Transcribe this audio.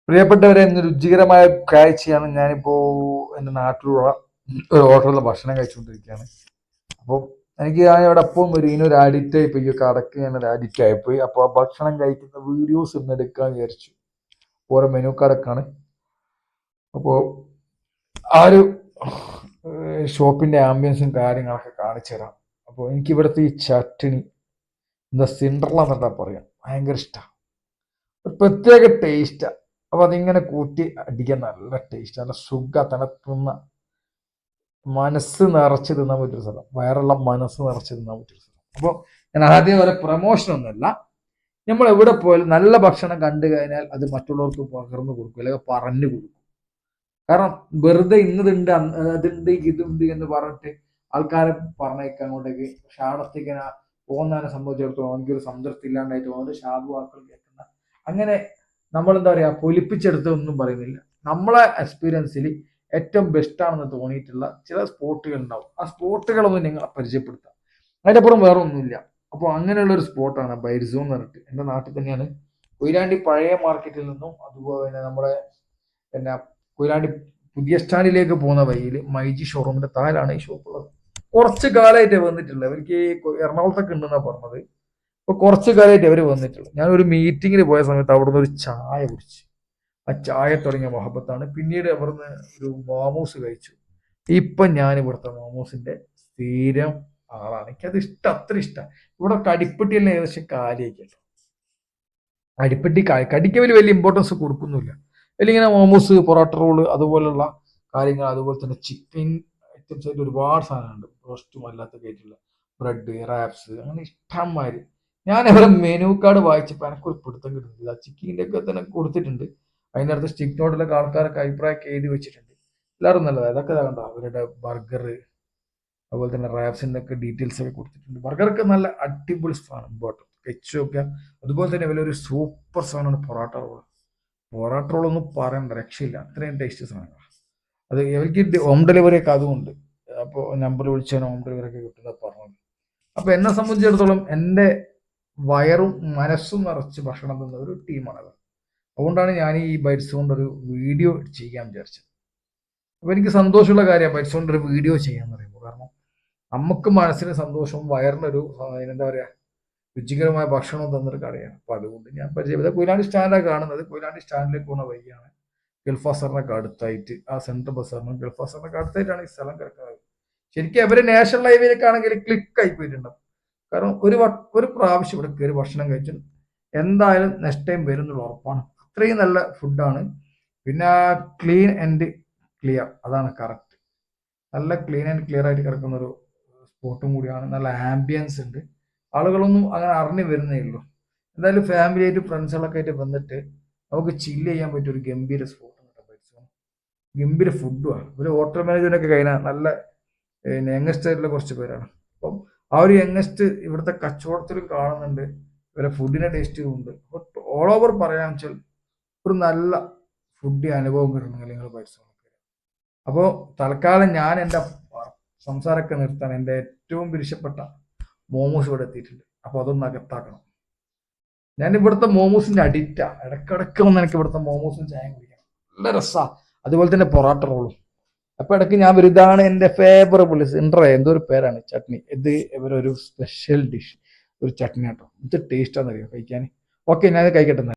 പ്രിയപ്പെട്ടവരെ, ഇന്ന് രുചികരമായ കാഴ്ചയാണ്. ഞാനിപ്പോ എൻ്റെ നാട്ടിലുള്ള ഒരു ഹോട്ടലിൽ ഭക്ഷണം കഴിച്ചുകൊണ്ടിരിക്കുകയാണ്. അപ്പോൾ ഞാൻ ഇവിടെ എപ്പം ഒരു ഇതിനൊരു അഡിക്റ്റ് ആയിപ്പോയി, ഈ കടക്ക് ഞാനൊരു അഡിക്റ്റ് ആയിപ്പോയി. അപ്പോൾ ആ ഭക്ഷണം കഴിക്കുന്ന വീഡിയോസ് ഇന്ന് എടുക്കാന്ന് വിചാരിച്ചു. ഓരോ മെനു കടക്കാണ്. അപ്പോൾ ആ ഒരു ഷോപ്പിന്റെ ആംബിയൻസും കാര്യങ്ങളൊക്കെ കാണിച്ചു തരാം. അപ്പോൾ എനിക്ക് ഇവിടുത്തെ ഈ ചട്ടിണി എന്താ സിൻഡ്രല എന്നെന്താ പറയാം, ഭയങ്കര ഇഷ്ടമാണ്. ഒരു പ്രത്യേക ടേസ്റ്റാണ്. അപ്പൊ അതിങ്ങനെ കൂട്ടി അടിക്കാൻ നല്ല ടേസ്റ്റ്, നല്ല സുഖ തണുക്കുന്ന, മനസ്സ് നിറച്ച് തിന്നാൻ പറ്റിയൊരു സ്ഥലം, വയറുള്ള മനസ്സ് നിറച്ച് തിന്നാൻ പറ്റിയൊരു സ്ഥലം. അപ്പോൾ ഞാൻ ആദ്യം വരെ പ്രൊമോഷൻ ഒന്നുമല്ല, നമ്മൾ എവിടെ പോയാലും നല്ല ഭക്ഷണം കണ്ടു കഴിഞ്ഞാൽ അത് മറ്റുള്ളവർക്ക് പകർന്നു കൊടുക്കും, അല്ലെങ്കിൽ പറഞ്ഞു കൊടുക്കും. കാരണം വെറുതെ ഇന്നതുണ്ട് അതുണ്ട് ഇതുണ്ട് എന്ന് പറഞ്ഞിട്ട് ആൾക്കാരെ പറഞ്ഞേക്കാൻ അങ്ങോട്ടേക്ക് ഷാടത്തേക്ക് പോകുന്നതിനെ സംബന്ധിച്ചിടത്തോളം എനിക്കൊരു സംതൃപ്തി ഇല്ലാണ്ടായിട്ട് പോകുന്നത് ഷാബു വാക്കുകൾ കേൾക്കുന്ന അങ്ങനെ നമ്മൾ എന്താ പറയാ പൊലിപ്പിച്ചെടുത്തൊന്നും പറയുന്നില്ല. നമ്മളെ എക്സ്പീരിയൻസിൽ ഏറ്റവും ബെസ്റ്റ് ആണെന്ന് തോന്നിയിട്ടുള്ള ചില സ്പോട്ടുകൾ ഉണ്ടാവും. ആ സ്പോട്ടുകളൊന്നും നിങ്ങളെ പരിചയപ്പെടുത്താം. അതിനപ്പുറം വേറെ ഒന്നുമില്ല. അപ്പോൾ അങ്ങനെയുള്ള ഒരു സ്പോട്ടാണ് ബൈർസോൺ എന്ന് പറഞ്ഞിട്ട്. എൻ്റെ നാട്ടിൽ തന്നെയാണ്. കൊയിലാണ്ടി പഴയ മാർക്കറ്റിൽ നിന്നും അതുപോലെ തന്നെ നമ്മുടെ പിന്നെ കൊയിലാണ്ടി പുതിയ സ്റ്റാൻഡിലേക്ക് പോകുന്ന വഴിയിൽ മൈജി ഷോറൂമിന്റെ താഴെയാണ് ഈ ഷോപ്പ് ഉള്ളത്. കുറച്ച് കാലമായിട്ട് വന്നിട്ടുള്ളത്. അവർക്ക് എറണാകുളത്തൊക്കെ ഉണ്ടെന്നാണ് പറഞ്ഞത്. ഇപ്പൊ കുറച്ച് കാലമായിട്ട് അവർ വന്നിട്ടുള്ളൂ. ഞാൻ ഒരു മീറ്റിങ്ങിന് പോയ സമയത്ത് അവിടുന്ന് ഒരു ചായ കുടിച്ചു. ആ ചായ തുടങ്ങിയ മൊഹബത്താണ്. പിന്നീട് അവിടുന്ന് ഒരു മോമോസ് കഴിച്ചു. ഇപ്പൊ ഞാൻ ഇവിടുത്തെ മോമോസിന്റെ സ്ഥിരം ആളാണ്. എനിക്കത് ഇഷ്ടം, അത്ര ഇഷ്ടം. ഇവിടെ കടിപ്പെട്ടിയെല്ലാം ഏകദേശം കാലിയാക്കിയല്ലോ. അടിപ്പെട്ടി കടിക്ക് വലിയ ഇമ്പോർട്ടൻസ് കൊടുക്കുന്നില്ല. അല്ലെങ്കിൽ ഇങ്ങനെ മോമോസ്, പൊറോട്ട റോള് അതുപോലുള്ള കാര്യങ്ങൾ, അതുപോലെ തന്നെ ചിക്കൻ ഐറ്റംസ് ആയിട്ട് ഒരുപാട് സാധനമുണ്ട്. റോസ്റ്റും അല്ലാത്തൊക്കെ ആയിട്ടുള്ള ബ്രെഡ്, റാപ്സ്, അങ്ങനെ ഇഷ്ടംമാതിരി. ഞാൻ അവരുടെ മെനു കാർഡ് വായിച്ചപ്പോൾ എനിക്കൊരു പിടുത്തം കിട്ടുന്നില്ല. ചിക്കിൻ്റെ ഒക്കെ തന്നെ കൊടുത്തിട്ടുണ്ട്. അതിൻ്റെ അടുത്ത് സ്റ്റിക്ക് നോട്ടിലൊക്കെ ആൾക്കാരൊക്കെ അഭിപ്രായമൊക്കെ എഴുതി വെച്ചിട്ടുണ്ട്. എല്ലാവരും നല്ലതാണ്. അതൊക്കെ കണ്ടോ, അവരുടെ ബർഗർ അതുപോലെ തന്നെ റാപ്സിൻ്റെ ഒക്കെ ഡീറ്റെയിൽസ് ഒക്കെ കൊടുത്തിട്ടുണ്ട്. ബർഗറൊക്കെ നല്ല അടിപൊളി സാധനം, ബോട്ടം വെച്ചൊക്കെ. അതുപോലെ തന്നെ വലിയൊരു സൂപ്പർ സാധനമാണ് പൊറോട്ട റോൾ. പൊറോട്ട റോളൊന്നും പറയണ്ട, രക്ഷയില്ല, അത്രയും ടേസ്റ്റ് സാധനങ്ങളാണ്. അത് എനിക്ക് ഹോം ഡെലിവറി ഒക്കെ അതുമുണ്ട്. അപ്പോൾ നമ്പർ വിളിച്ചാൽ ഹോം ഡെലിവറി ഒക്കെ കിട്ടുന്നത് പറഞ്ഞത്. അപ്പൊ എന്നെ സംബന്ധിച്ചിടത്തോളം എൻ്റെ വയറും മനസ്സും നിറച്ച് ഭക്ഷണം തന്ന ഒരു ടീമാണത്. അതുകൊണ്ടാണ് ഞാൻ ഈ ബൈറ്റ്സ് കൊണ്ടൊരു വീഡിയോ ചെയ്യാൻ വിചാരിച്ചത്. അപ്പൊ എനിക്ക് സന്തോഷമുള്ള കാര്യമാണ് ബൈറ്റ്സ് കൊണ്ടൊരു വീഡിയോ ചെയ്യാന്ന് പറയുമ്പോൾ. കാരണം നമുക്ക് മനസ്സിന് സന്തോഷവും വയറിനൊരു എന്താ പറയാ രുചികരമായ ഭക്ഷണം തന്നൊരു കടയാണ്. അപ്പൊ അതുകൊണ്ട് ഞാൻ പരിചയപ്പെട്ട കൊയിലാണ്ടി സ്റ്റാൻഡാണ് കാണുന്നത്. കൊയിലാണ്ടി സ്റ്റാൻഡിലേക്ക് പോകുന്ന വഴിയാണ്. ഗൾഫാസറിനൊക്കെ അടുത്തായിട്ട്, ആ സെൻട്രൽ ബസാറിനും ഗൾഫാസറിനൊക്കെ അടുത്തായിട്ടാണ് ഈ സ്ഥലം കിടക്കുന്നത്. ശരിക്കും അവര് നാഷണൽ ഹൈവേയിലേക്കാണെങ്കിൽ ക്ലിക്ക് ആയി പോയിട്ടുണ്ടാവും. കാരണം ഒരു പ്രാവശ്യം ഇവിടെ കയറി ഭക്ഷണം കഴിച്ചു എന്തായാലും നെക്സ്റ്റ് ടൈം വരും എന്നുള്ള ഉറപ്പാണ്. അത്രയും നല്ല ഫുഡാണ്. പിന്നെ ക്ലീൻ ആൻഡ് ക്ലിയർ, അതാണ് കറക്റ്റ്. നല്ല ക്ലീൻ ആൻഡ് ക്ലിയർ ആയിട്ട് കിടക്കുന്ന ഒരു സ്പോട്ടും കൂടിയാണ്. നല്ല ആംബിയൻസ് ഉണ്ട്. ആളുകളൊന്നും അങ്ങനെ അറിഞ്ഞു വരുന്നേ ഉള്ളൂ. എന്തായാലും ഫാമിലി ആയിട്ട് ഫ്രണ്ട്സുകളൊക്കെ ആയിട്ട് വന്നിട്ട് നമുക്ക് ചില്ല് ചെയ്യാൻ പറ്റിയ ഒരു ഗംഭീര സ്പോട്ട്. ഗംഭീര ഫുഡുമാണ്. ഒരു ഹോട്ടൽ മാനേജ്മെന്റ് കഴിഞ്ഞാൽ നല്ല യങ്ങസ്റ്റ് ആയിട്ടുള്ള കുറച്ച് പേരാണ്. അപ്പം ആ ഒരു യങ്ങസ്റ്റ് ഇവിടുത്തെ കച്ചവടത്തിലും കാണുന്നുണ്ട്, ഇവരെ ഫുഡിന്റെ ടേസ്റ്റും ഉണ്ട്. അപ്പോൾ ഓൾ ഓവർ പറയാന്ന് വെച്ചാൽ ഒരു നല്ല ഫുഡ് അനുഭവം കിട്ടണമെങ്കിൽ നിങ്ങൾ പരിശ്രമിക്കുക. അപ്പോൾ തൽക്കാലം ഞാൻ എൻ്റെ സംസാരമൊക്കെ നിർത്താൻ എൻ്റെ ഏറ്റവും പിരിശപ്പെട്ട മോമോസ് ഇവിടെ എത്തിയിട്ടുണ്ട്. അപ്പോൾ അതൊന്ന് അകത്താക്കണം. ഞാൻ ഇവിടുത്തെ മോമോസിന്റെ അഡിക്റ്റാ. ഇടക്കിടക്ക് വന്ന് എനിക്ക് ഇവിടുത്തെ മോമോസും ചായ കുടിക്കണം, നല്ല രസമാണ്. അതുപോലെ തന്നെ പൊറോട്ട റോളും. അപ്പൊ ഇടയ്ക്ക് ഞാൻ വരും. ഇതാണ് എൻ്റെ ഫേവറബിൾ സിൻഡ്ര, എന്തോ ഒരു പേരാണ് ചട്നി. ഇത് ഇവരൊരു സ്പെഷ്യൽ ഡിഷ്, ഒരു ചട്നി കേട്ടോ. ഇത് ടേസ്റ്റ് ആണെന്നറിയോ കഴിക്കാൻ. ഓക്കെ, ഞാൻ കഴിക്കട്ടെ.